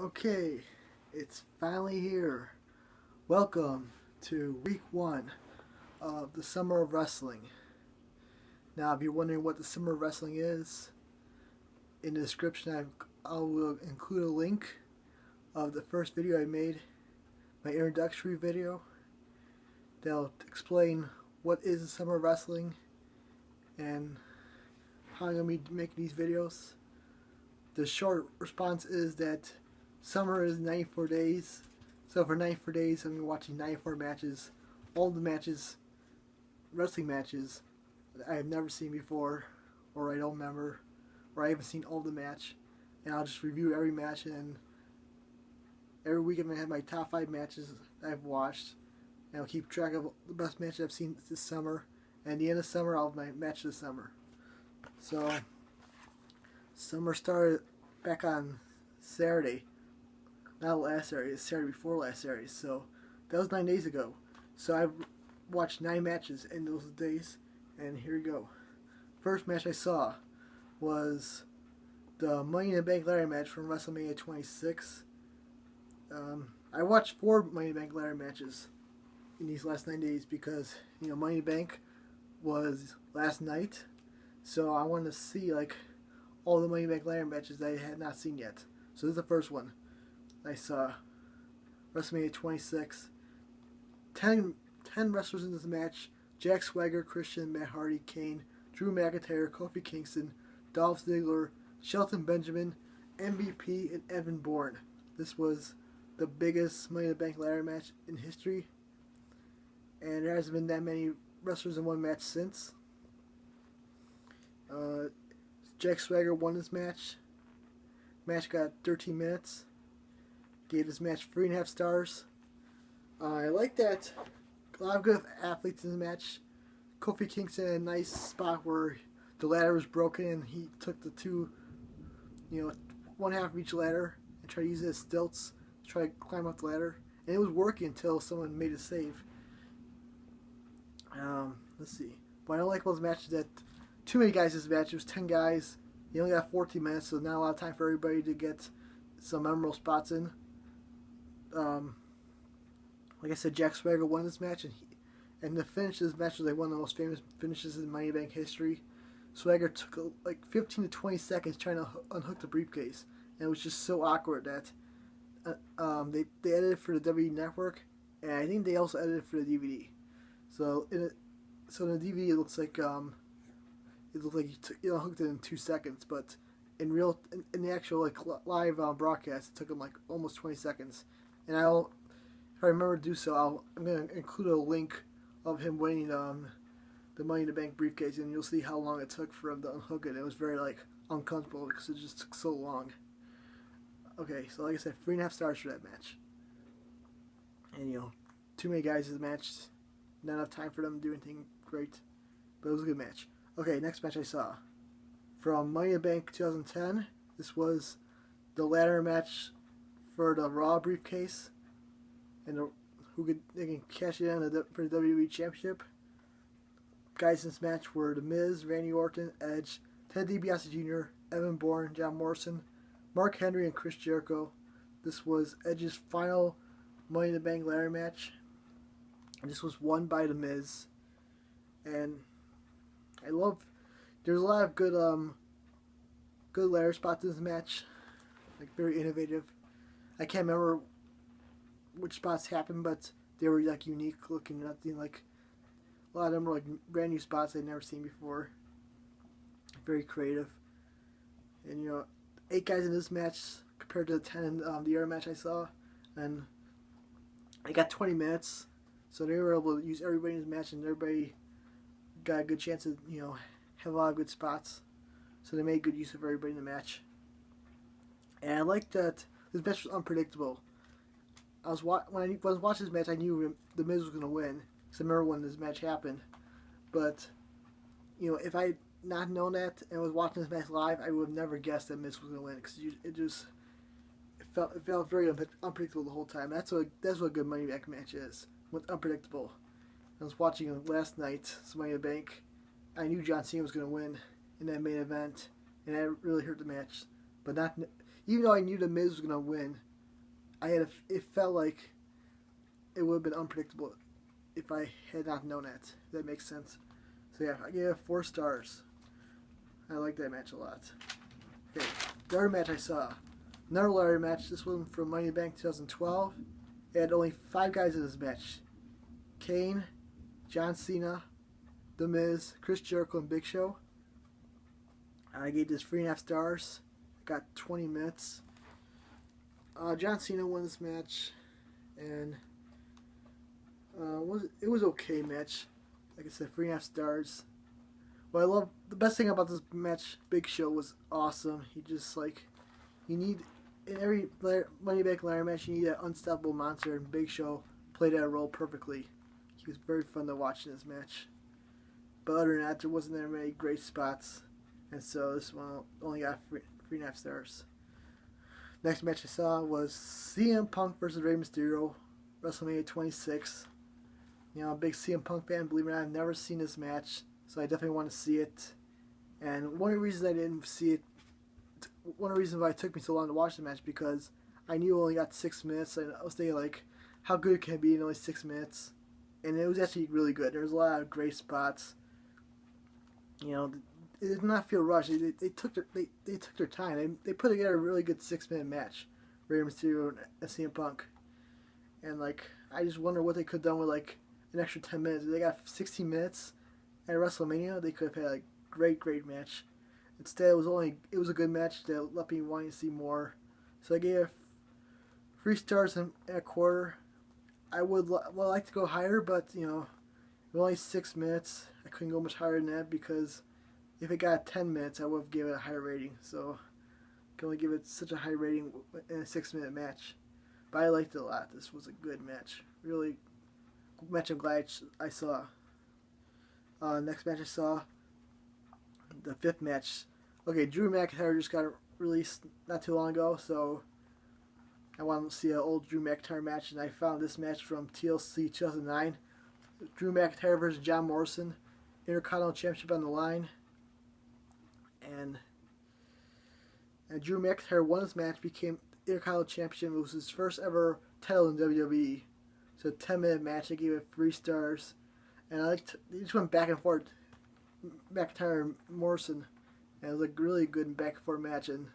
Okay, it's finally here. Welcome to week one of the Summer of Wrestling. Now, if you're wondering what the Summer of Wrestling is, in the description I will include a link of the first video I made, my introductory video. That'll explain what is the Summer of Wrestling and how I'm going to be making these videos. The short response is that summer is 94 days. So for 94 days, I'm watching 94 matches. All the matches, wrestling matches, that I have never seen before, or I don't remember, or I haven't seen all the match. And I'll just review every match, and every week I'm going to have my top 5 matches that I've watched. And I'll keep track of the best matches I've seen this summer. And at the end of summer, I'll have my match of the summer. So, summer started back on Saturday. Not last Saturday, it's Saturday before last Saturday. So that was 9 days ago. So I've watched 9 matches in those days, and here we go. First match I saw was the Money in the Bank ladder match from WrestleMania 26. I watched 4 Money in the Bank ladder matches in these last 9 days because Money in the Bank was last night, so I wanted to see all the Money in the Bank ladder matches that I had not seen yet. So this is the first one I saw. WrestleMania 26. 10 wrestlers in this match: Jack Swagger, Christian, Matt Hardy, Kane, Drew McIntyre, Kofi Kingston, Dolph Ziggler, Shelton Benjamin, MVP, and Evan Bourne. This was the biggest Money in the Bank ladder match in history, and there hasn't been that many wrestlers in one match since. Jack Swagger won this match. Match got 13 minutes. Gave this match 3.5 stars. I like that. A lot of good athletes in the match. Kofi Kingston had a nice spot where the ladder was broken and he took the two, one half of each ladder and tried to use it as stilts to try to climb up the ladder. And it was working until someone made a save. Let's see. What I don't like about this match is that too many guys in this match. It was 10 guys. You only got 14 minutes, so not a lot of time for everybody to get some memorable spots in. Like I said, Jack Swagger won this match, and the finish of this match was one of the most famous finishes in Money in the Bank history. Swagger took 15 to 20 seconds trying to unhook the briefcase, and it was just so awkward that they edited for the WWE Network, and I think they also edited for the DVD. So in the DVD it looks like you unhooked it in 2 seconds, but in the actual live broadcast it took him almost 20 seconds. And if I remember to do so, I'm going to include a link of him winning the Money in the Bank briefcase, and you'll see how long it took for him to unhook it. It was very uncomfortable because it just took so long. Okay, so like I said, 3.5 stars for that match. And too many guys in the match, not enough time for them to do anything great, but it was a good match. Okay, next match I saw from Money in the Bank 2010. This was the ladder match for the Raw briefcase, and they can cash it in for the WWE Championship. Guys in this match were The Miz, Randy Orton, Edge, Ted DiBiase Jr., Evan Bourne, John Morrison, Mark Henry, and Chris Jericho. This was Edge's final Money in the Bank ladder match, and this was won by The Miz. And there's a lot of good ladder spots in this match, very innovative. I can't remember which spots happened, but they were unique looking. Nothing a lot of them were brand new spots I'd never seen before. Very creative. And 8 guys in this match compared to the 10 in the other match I saw, and they got 20 minutes, so they were able to use everybody in this match, and everybody got a good chance to have a lot of good spots. So they made good use of everybody in the match. And I like that this match was unpredictable. When I was watching this match, I knew The Miz was going to win, because I remember when this match happened. But if I had not known that and was watching this match live, I would have never guessed that Miz was going to win, because it felt very unpredictable the whole time. That's what a good Money in the Bank match is. It's unpredictable. I was watching it last night, Money in the Bank. I knew John Cena was going to win in that main event, and that really hurt the match. But not even though I knew the Miz was gonna win, it felt like it would have been unpredictable if I had not known that. If that makes sense. So yeah, I gave it 4 stars. I like that match a lot. Okay, the other match I saw, another ladder match. This one from Money in the Bank 2012. It had only 5 guys in this match: Kane, John Cena, The Miz, Chris Jericho, and Big Show. I gave this 3.5 stars. Got 20 minutes. John Cena won this match, and it was okay match. Like I said, 3.5 stars. What I love, the best thing about this match, Big Show was awesome. He just you need in every Money Back ladder match, you need that unstoppable monster, and Big Show played that role perfectly. He was very fun to watch in this match. But other than that, there wasn't that many great spots, and so this one only got 3.5 stars. Next match I saw was CM Punk versus Rey Mysterio, WrestleMania 26. You know, I'm a big CM Punk fan. Believe it or not, I've never seen this match, so I definitely want to see it. And one of the reasons I didn't see it, one of the reasons why it took me so long to watch the match, because I knew it only got 6 minutes, and I was thinking like, how good can it be in only 6 minutes? And it was actually really good. There was a lot of great spots. You know, it did not feel rushed. They took their time. They put together a really good 6-minute match, Rey Mysterio and CM Punk. And like, I just wonder what they could have done with like an extra 10 minutes. If they got 16 minutes at WrestleMania, they could have had a great match. Instead, it was a good match that left me wanting to see more. So I gave it 3 stars and a quarter. I would like to go higher, but you know, with only 6 minutes, I couldn't go much higher than that, because if it got 10 minutes, I would have given it a higher rating. So I can only give it such a high rating in a 6-minute match. But I liked it a lot. This was a good match. Really good match I'm glad I saw. Next match I saw, the 5th match. Okay, Drew McIntyre just got released not too long ago, so I wanted to see an old Drew McIntyre match, and I found this match from TLC 2009. Drew McIntyre versus John Morrison, Intercontinental Championship on the line. And Drew McIntyre won this match, became Intercontinental Champion. It was his first ever title in WWE. So a 10-minute match. I gave it 3 stars. And they just went back and forth, McIntyre and Morrison. And it was a really good back and forth match. And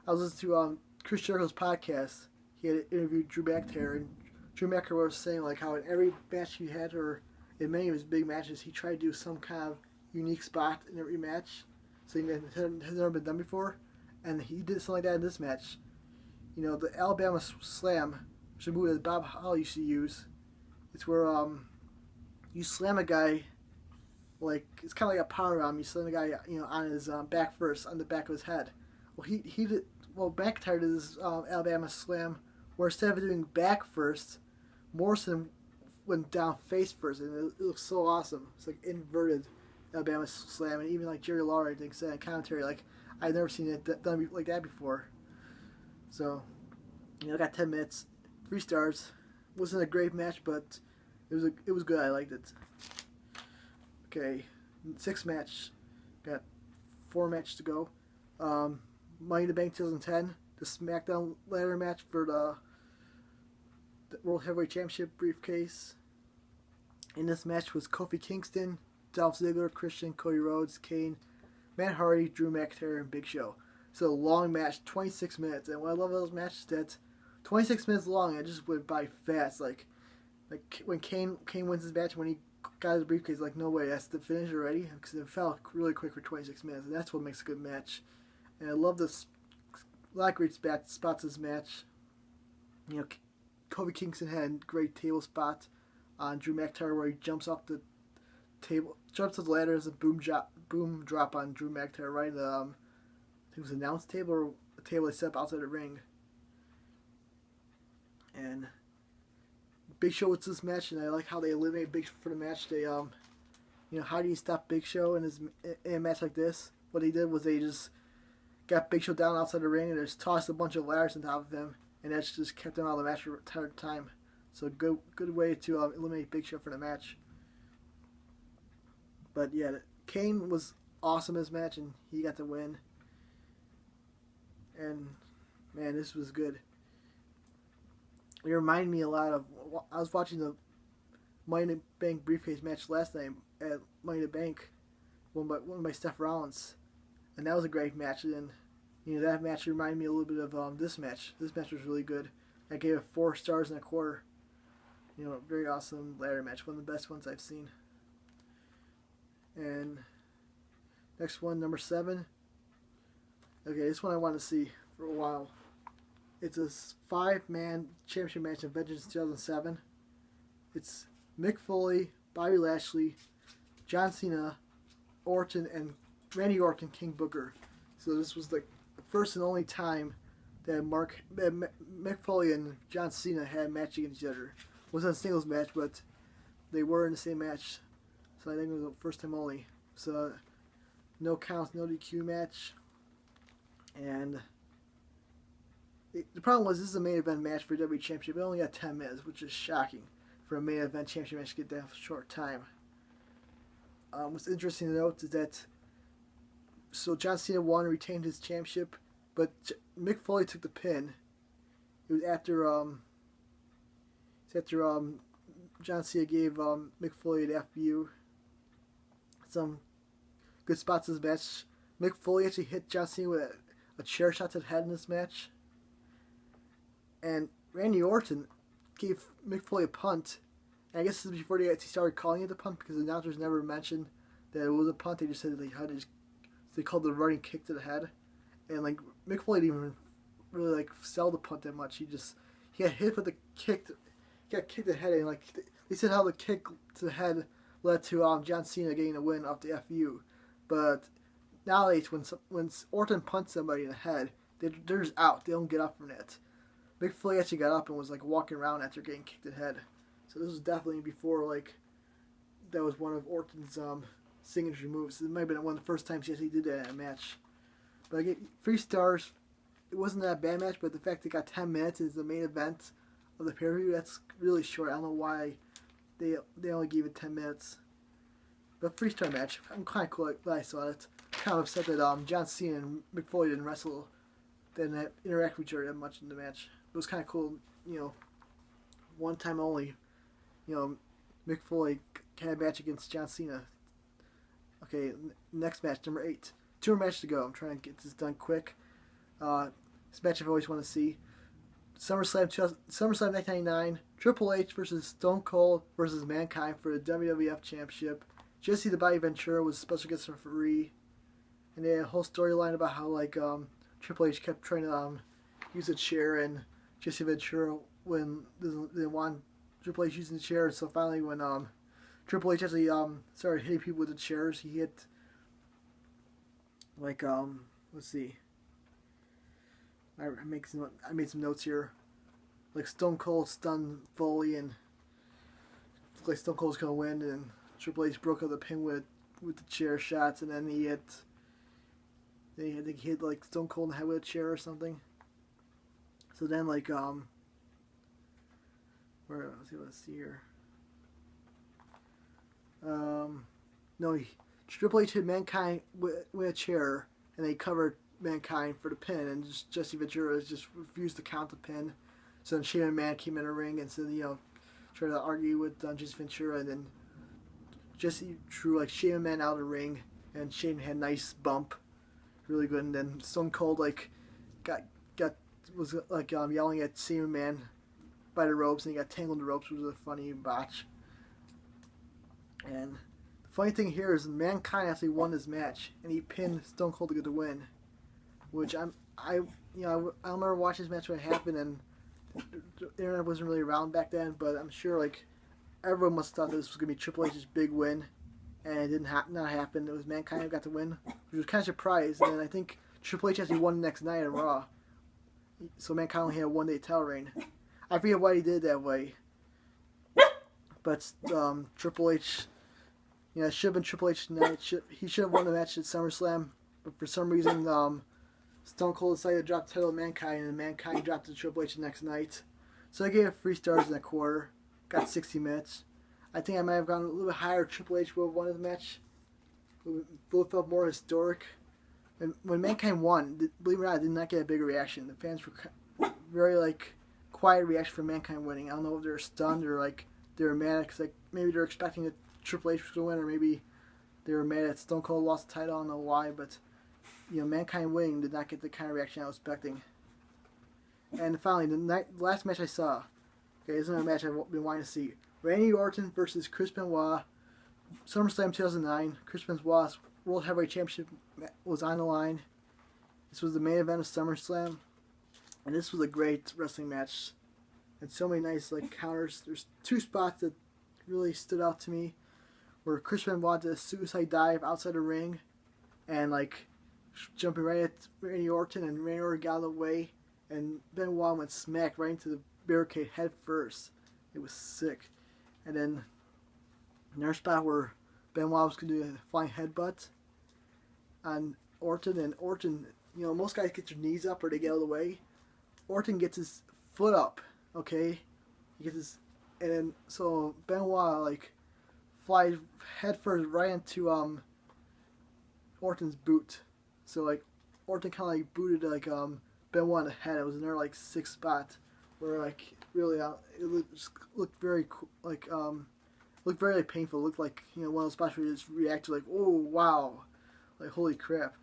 I was listening to Chris Jericho's podcast. He had interviewed Drew McIntyre, and Drew McIntyre was saying like how in every match he had, or in many of his big matches, he tried to do some kind of unique spot in every match, something that has never been done before. And he did something like that in this match. You know, the Alabama Slam, which is a move that Bob Holly used to use. It's where you slam a guy, like it's kind of like a power bomb. You slam the guy, you know, on his back first, on the back of his head. Well, McIntyre did this Alabama Slam, where instead of doing back first, Morrison went down face first, and it looks so awesome. It's like inverted Alabama Slam, and even like Jerry Lawler, I think, said in commentary, like, I've never seen it done like that before. So, you know, I got 10 minutes, 3 stars. Wasn't a great match, but it was good. I liked it. Okay, 6th match. Got 4 matches to go. Money in the Bank 2010, the SmackDown ladder match for the World Heavyweight Championship briefcase. In this match was Kofi Kingston, Dolph Ziggler, Christian, Cody Rhodes, Kane, Matt Hardy, Drew McIntyre, and Big Show. It's a long match, 26 minutes. And what I love about those matches is that 26 minutes long, and it just went by fast. Like when Kane wins his match, when he got his briefcase, like, no way, that's the finish already? Because it felt really quick for 26 minutes, and that's what makes a good match. And I love this. A lot of great spots in this match. You know, Kofi Kingston had a great table spot on Drew McIntyre where he jumps off the table, jumps to the ladder as a boom drop on Drew McIntyre right in the, I think it was an announce table or a table they set up outside the ring. And Big Show wins this match, and I like how they eliminate Big Show for the match. They, you know, how do you stop Big Show in a match like this? What they did was they just got Big Show down outside the ring and just tossed a bunch of ladders on top of him, and that's just kept him out of the match for the entire time. So good way to eliminate Big Show for the match. But yeah, Kane was awesome in this match, and he got the win. And man, this was good. It reminded me a lot of. I was watching the Money in the Bank briefcase match last night at Money in the Bank, won by Seth Rollins, and that was a great match. And that match reminded me a little bit of this match. This match was really good. I gave it 4 stars and a quarter. Very awesome ladder match. One of the best ones I've seen. And next one, number 7. Okay, this one I want to see for a while. It's a 5-man championship match in Vengeance 2007. It's Mick Foley, Bobby Lashley, John Cena, Orton, and Randy Orton, King Booker. So this was the first and only time that Mick Foley and John Cena had a match against each other. It wasn't a singles match, but they were in the same match. So I think it was the first time only. So no counts, no DQ match. And the problem was this is a main event match for WWE Championship. It only got 10 minutes, which is shocking for a main event championship match to get that short time. What's interesting to note is that John Cena won and retained his championship, but Mick Foley took the pin. It was after John Cena gave Mick Foley the FBU. Some good spots in this match. Mick Foley actually hit John Cena with a chair shot to the head in this match. And Randy Orton gave Mick Foley a punt. And I guess this is before they started calling it a punt, because the announcers never mentioned that it was a punt. They just said they called the running kick to the head. And Mick Foley didn't even really sell the punt that much. He got hit with the kick. He got kicked to the head, and they said how the kick to the head led to John Cena getting a win off the FU. But nowadays, when Orton punts somebody in the head, they're just out. They don't get up from it. Mick Foley actually got up and was walking around after getting kicked in the head. So this was definitely before that was one of Orton's signature moves. It might have been one of the first times he actually did that in a match. But I get 3 stars. It wasn't that bad match, but the fact it got 10 minutes is the main event of the pay-per-view, that's really short. I don't know why they only gave it 10 minutes. But 3-star match. I'm kind of cool that I saw it. Kind of upset that John Cena and Mick Foley didn't interact with each other that much in the match. It was kind of cool, one time only. Mick Foley had a match against John Cena. Okay, next match, number 8. 2 more matches to go. I'm trying to get this done quick. This match I've always wanted to see. SummerSlam 1999. Triple H versus Stone Cold versus Mankind for the WWF Championship. Jesse the Body Ventura was a special guest referee. And they had a whole storyline about how Triple H kept trying to use a chair, and Jesse Ventura didn't want Triple H using the chair. So finally, when Triple H actually started hitting people with the chairs, he hit let's see. I made some notes here. Stone Cold stunned Foley, and Stone Cold's gonna win, and Triple H broke up the pin with the chair shots, and then he hit Stone Cold in the head with a chair or something. So then let's see here. Triple H hit Mankind with a chair, and they covered Mankind for the pin, and Jesse Ventura just refused to count the pin. So then Shane McMahon came in the ring and said, tried to argue with Jesse Ventura, and then Jesse threw Shane McMahon out of the ring, and Shane had a nice bump, really good. And then Stone Cold was yelling at Shane McMahon by the ropes, and he got tangled in the ropes, which was a funny botch. And the funny thing here is Mankind actually won this match, and he pinned Stone Cold to get the win. Which I remember watching this match when it happened, and the internet wasn't really around back then, but I'm sure everyone must have thought this was gonna be Triple H's big win, and it didn't not happen. It was Mankind who got the win, which was kind of surprised. And I think Triple H actually won the next night on Raw, so Mankind only had a 1-day title reign. I forget why he did it that way, but Triple H, it should have been Triple H tonight. He should have won the match at SummerSlam, but for some reason Stone Cold decided to drop the title to Mankind, and Mankind dropped it to Triple H the next night. So I gave it 3 stars and a quarter. Got 60 minutes. I think I might have gone a little bit higher. Triple H would have won the match. It would have felt more historic. And when Mankind won, believe it or not, I did not get a big reaction. The fans were very like quiet reaction for Mankind winning. I don't know if they're stunned or like they were mad because like maybe they're expecting that Triple H was going to win, or maybe they were mad that Stone Cold lost the title. I don't know why, but Mankind winning did not get the kind of reaction I was expecting. And finally, the last match I saw. Okay, this is another match I've been wanting to see. Randy Orton versus Chris Benoit, SummerSlam 2009. Chris Benoit's World Heavyweight Championship was on the line. This was the main event of SummerSlam, and this was a great wrestling match. And so many nice like counters. There's two spots that really stood out to me, where Chris Benoit did a suicide dive outside the ring, and like jumping right at Randy Orton, and Randy Orton got out of the way, and Benoit went smack right into the barricade head first. It was sick. And then another spot where Benoit was going to do a flying headbutt on Orton, and Orton, most guys get their knees up or they get out of the way. Orton gets his foot up, okay? He gets his, and then so Benoit like flies head first right into Orton's boot. So like Orton kind of like booted like Benoit in the head. It was another like sick spot where like really it looked very like looked very like painful. It looked like one of those spots where you just react to like, oh wow, like holy crap.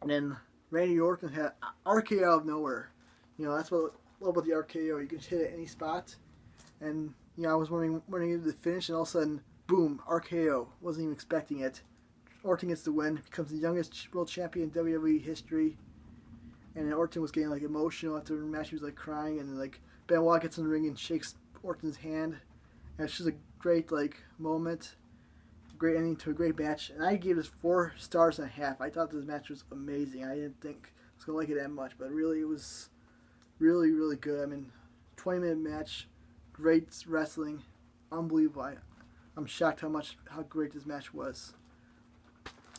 And then Randy Orton had RKO out of nowhere. That's what I love about the RKO. You can just hit it at any spot. And I was wondering the finish, and all of a sudden, boom, RKO. Wasn't even expecting it. Orton gets the win, becomes the youngest world champion in WWE history. And then Orton was getting like emotional after the match. He was like crying, and like Benoit gets in the ring and shakes Orton's hand. And it's just a great like moment, great ending to a great match. And I gave this 4 stars and a half. I thought this match was amazing. I didn't think I was gonna like it that much, but really it was really, really good. I mean, 20-minute match, great wrestling, unbelievable. I'm shocked how great this match was.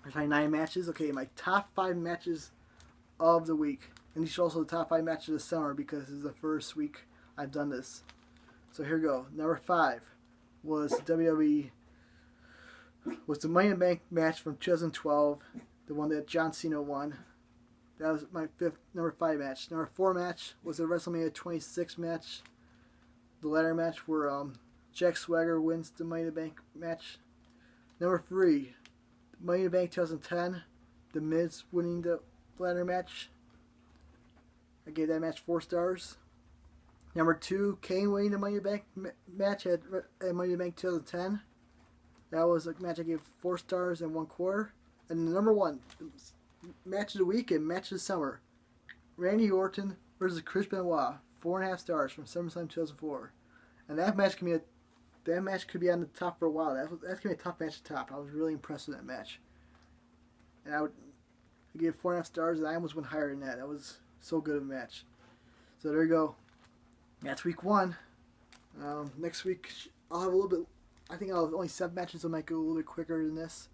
There's my 9 matches. Okay, my top 5 matches of the week, and these are also the top 5 matches of the summer because this is the first week I've done this. So here we go. Number 5 was WWE. Was the Money in the Bank match from 2012, the one that John Cena won. That was my number 5 match. Number 4 match was the WrestleMania 26 match, the ladder match where Jack Swagger wins the Money in the Bank match. Number 3, Money in the Bank 2010, The Miz winning the ladder match. I gave that match 4 stars. Number 2, Kane winning the Money in the Bank match at Money in the Bank 2010. That was a match I gave 4 stars and 1/4. And number 1, match of the week and match of the summer, Randy Orton versus Chris Benoit, 4.5 stars from SummerSlam 2004. And that match could be on the top for a while. That's gonna be a tough match to top. I was really impressed with that match. And I gave 4.5 stars, and I almost went higher than that. That was so good of a match. So there you go. That's week 1. Next week I'll have a little bit. I think I'll have only 7 matches, so I might go a little bit quicker than this.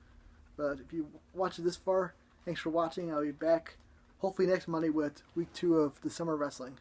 But if you watch it this far, thanks for watching. I'll be back hopefully next Monday with week 2 of the summer wrestling.